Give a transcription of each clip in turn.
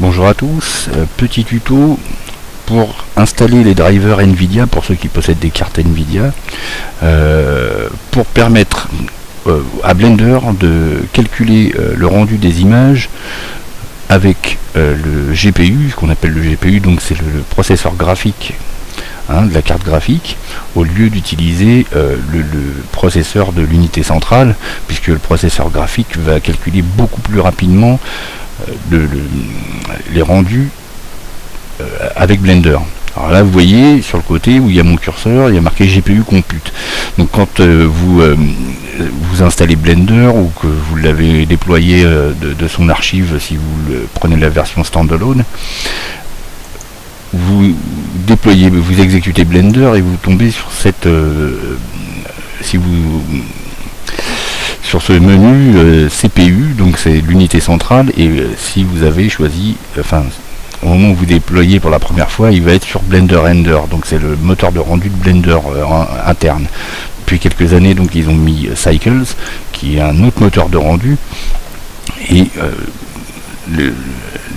Bonjour à tous, petit tuto pour installer les drivers Nvidia pour ceux qui possèdent des cartes Nvidia pour permettre à Blender de calculer le rendu des images avec le GPU, ce qu'on appelle le GPU, donc c'est le processeur graphique de la carte graphique, au lieu d'utiliser le processeur de l'unité centrale, puisque le processeur graphique va calculer beaucoup plus rapidement les rendus avec Blender. Alors là, vous voyez sur le côté où il y a mon curseur, il y a marqué GPU Compute. Donc quand vous installez Blender ou que vous l'avez déployé de son archive, si vous prenez la version standalone, vous exécutez Blender et vous tombez sur cette sur ce menu CPU, donc c'est l'unité centrale, et si vous avez choisi, au moment où vous déployez pour la première fois, il va être sur Blender Render, donc c'est le moteur de rendu de Blender interne. Depuis quelques années, donc ils ont mis Cycles, qui est un autre moteur de rendu, et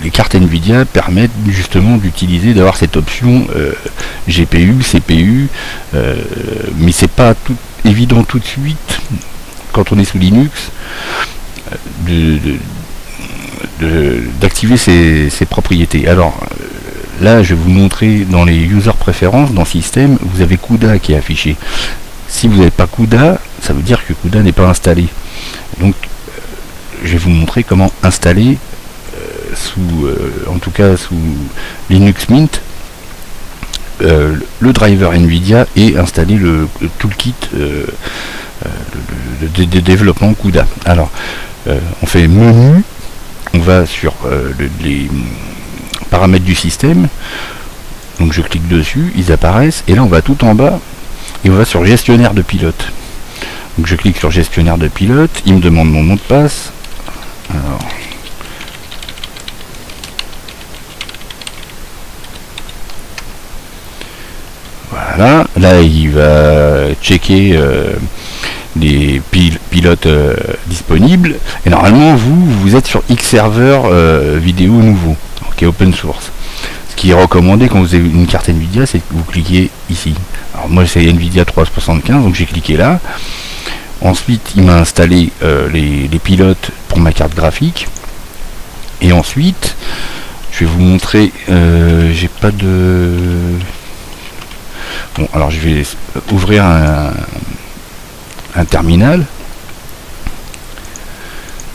les cartes Nvidia permettent justement d'avoir cette option GPU, CPU, mais c'est pas tout évident tout de suite quand on est sous Linux d'activer ces propriétés. Alors là, je vais vous montrer dans les user préférences, dans Système, vous avez CUDA qui est affiché. Si vous n'avez pas CUDA, ça veut dire que CUDA n'est pas installé. Donc je vais vous montrer comment installer en tout cas sous Linux Mint le driver Nvidia et installer le toolkit de développement CUDA. Alors on fait menu, on va sur les paramètres du système, donc je clique dessus, ils apparaissent, et là on va tout en bas et on va sur gestionnaire de pilote. Donc je clique sur gestionnaire de pilote, il me demande mon mot de passe. Alors voilà, là il va checker les pilotes disponibles, et normalement vous êtes sur Xserver vidéo nouveau, qui est open source. Ce qui est recommandé quand vous avez une carte Nvidia, c'est que vous cliquez ici. Alors moi c'est Nvidia 375, donc j'ai cliqué là. Ensuite il m'a installé les pilotes pour ma carte graphique, et ensuite je vais vous montrer, j'ai pas de... Bon, alors je vais ouvrir un terminal,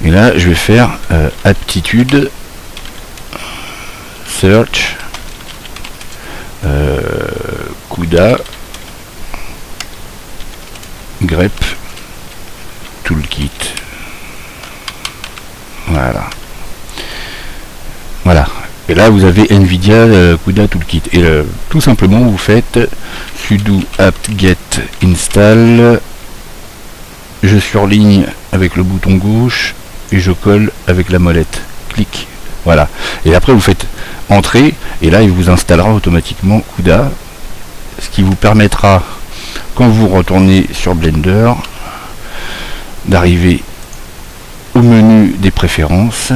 et là je vais faire aptitude search CUDA grep toolkit. Voilà, et là vous avez Nvidia CUDA toolkit, et tout simplement vous faites sudo apt-get install, je surligne avec le bouton gauche et je colle avec la molette, clic, voilà, et après vous faites entrer, et là il vous installera automatiquement CUDA, ce qui vous permettra, quand vous retournez sur Blender, d'arriver au menu des préférences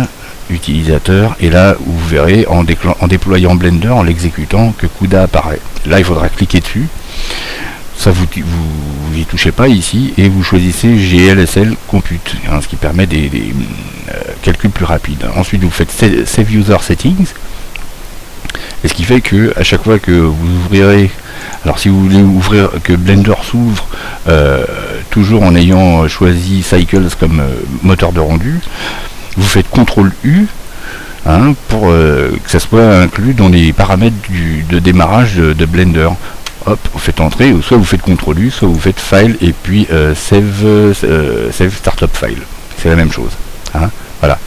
utilisateur, et là vous verrez en déployant Blender, en l'exécutant, que CUDA apparaît. Là il faudra cliquer dessus, ça vous y touchez pas ici, et vous choisissez GLSL Compute, ce qui permet des calculs plus rapides. Ensuite vous faites Save User Settings, et ce qui fait que à chaque fois que vous ouvrirez, alors si vous voulez ouvrir, que Blender s'ouvre toujours en ayant choisi Cycles comme moteur de rendu, vous faites CTRL U pour que ça soit inclus dans les paramètres de démarrage de Blender. Hop, vous faites entrer, ou soit vous faites CTRL U, soit vous faites File et puis Save Startup File. C'est la même chose. Voilà.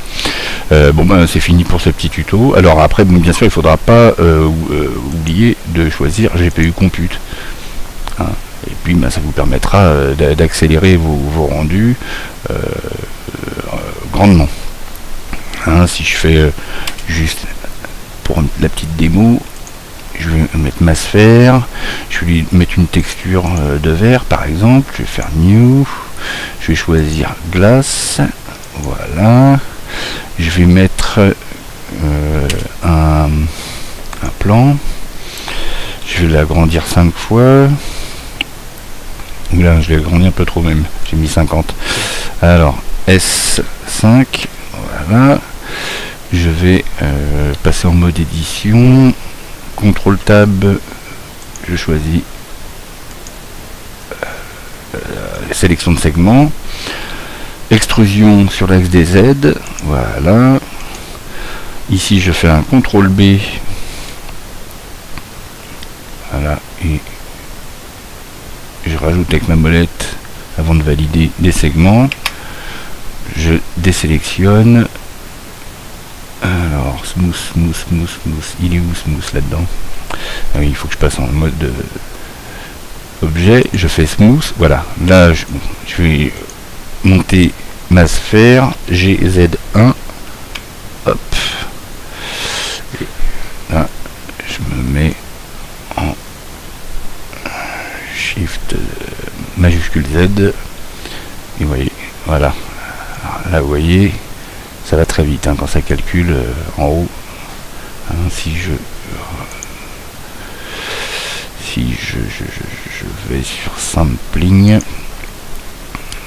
Bon ben c'est fini pour ce petit tuto. Alors après, bien sûr, il ne faudra pas oublier de choisir GPU Compute. Et puis ça vous permettra d'accélérer vos rendus grandement. Si je fais juste pour la petite démo, je vais mettre ma sphère, je vais lui mettre une texture de verre par exemple, je vais faire New, je vais choisir Glace, voilà, je vais mettre un plan. Je vais l'agrandir 5 fois. Là, je l'ai agrandi un peu trop même. J'ai mis 50. Alors, S5. Voilà. Je vais passer en mode édition. CTRL Tab. Je choisis sélection de segments. Extrusion sur l'axe des Z. Voilà. Ici, je fais un CTRL B. Voilà. Et je rajoute avec ma molette avant de valider des segments. Je désélectionne. Alors, smooth. Il est où smooth là-dedans? Ah oui, il faut que je passe en mode objet. Je fais smooth. Voilà. Là, je vais monter ma sphère. GZ1. Hop. Et là, je me mets en Shift majuscule Z. Et vous voyez, voilà. Alors là, vous voyez, ça va très vite hein, quand ça calcule en haut. Hein, si je vais sur sampling,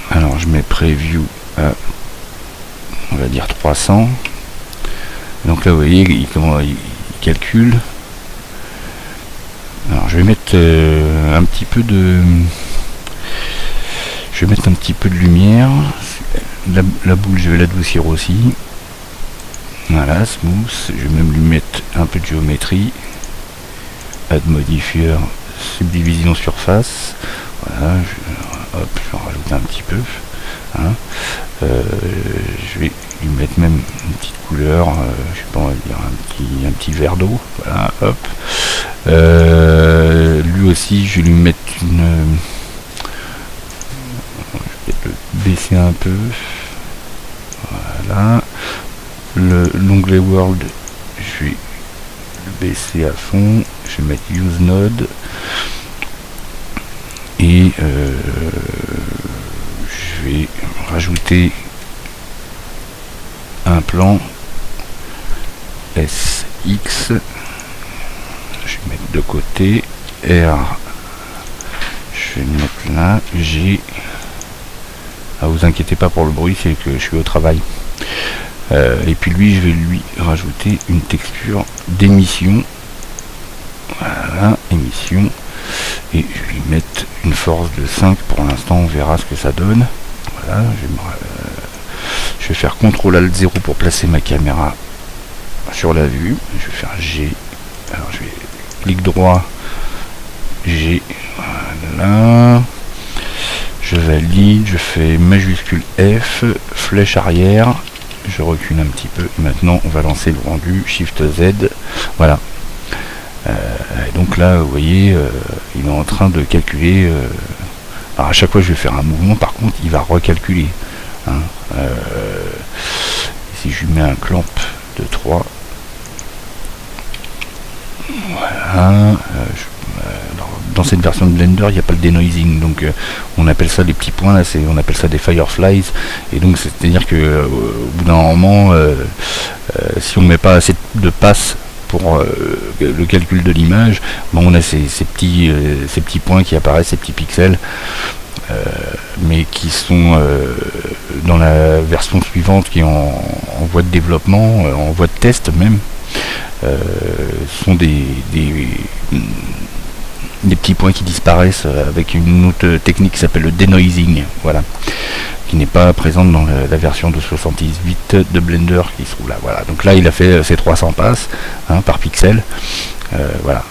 alors je mets preview à, on va dire 300. Donc là, vous voyez, comment il calcule. Alors je vais mettre un petit peu de lumière. La boule, je vais l'adoucir aussi. Voilà, smooth. Je vais même lui mettre un peu de géométrie. Add modifier, subdivision surface. Voilà, je vais en rajouter un petit peu. Hein. Je vais lui mettre même une petite couleur, je sais pas, on va dire un petit verre d'eau. Voilà, hop. Lui aussi, je vais lui mettre une. Je vais le baisser un peu. Voilà. L'onglet World, je vais le baisser à fond. Je vais mettre Use Node. Et je vais rajouter un plan SX. Je vais mettre de côté. R. Je vais le mettre là. G. Ah, vous inquiétez pas pour le bruit, c'est que je suis au travail. Et puis lui, je vais lui rajouter une texture d'émission. Voilà, émission. Et je vais lui mettre une force de 5 pour l'instant, on verra ce que ça donne. Voilà, je vais faire CTRL ALT 0 pour placer ma caméra sur la vue. Je vais faire G. Alors je vais clic droit, G. Voilà. Je valide, je fais majuscule F, flèche arrière. Je recule un petit peu. Et maintenant, on va lancer le rendu, Shift Z. Voilà. Donc là, vous voyez, il est en train de calculer. Alors à chaque fois, je vais faire un mouvement. Par contre, il va recalculer. Hein. Si je lui mets un clamp de 3. Voilà. Alors, dans cette version de Blender, il n'y a pas le denoising, donc on appelle ça les petits points. Là, on appelle ça des fireflies. Et donc, c'est-à-dire que au bout d'un moment, si on ne met pas assez de passes pour le calcul de l'image, bon, on a ces petits points qui apparaissent, ces petits pixels, mais qui sont dans la version suivante, qui est en voie de développement, en voie de test même, sont des petits points qui disparaissent avec une autre technique qui s'appelle le denoising, voilà, qui n'est pas présente dans la version de 78 de Blender qui se trouve là. Voilà, donc là il a fait ses 300 passes hein, par pixel. Voilà,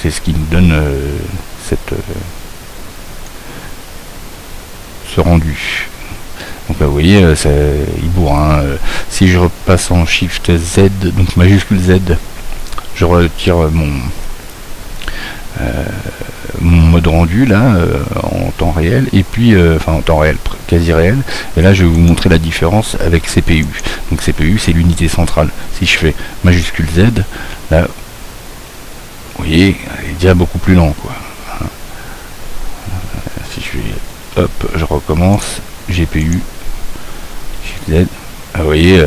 c'est ce qui nous donne ce rendu. Donc là vous voyez, il bourre. Hein. Si je repasse en Shift Z, donc majuscule Z, je retire mon mode rendu là en temps réel, et puis enfin en temps réel, quasi réel, et là je vais vous montrer la différence avec CPU. Donc CPU, c'est l'unité centrale. Si je fais majuscule Z, là vous voyez, il est déjà beaucoup plus lent quoi. Si je fais hop, je recommence, GPU, Shift Z, vous voyez,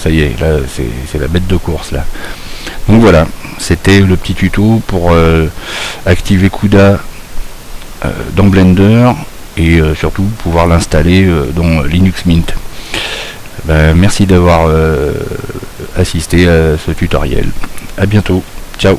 Ça y est, là c'est la bête de course là. Donc voilà, c'était le petit tuto pour activer CUDA dans Blender et surtout pouvoir l'installer dans Linux Mint. Merci d'avoir assisté à ce tutoriel. À bientôt. Ciao.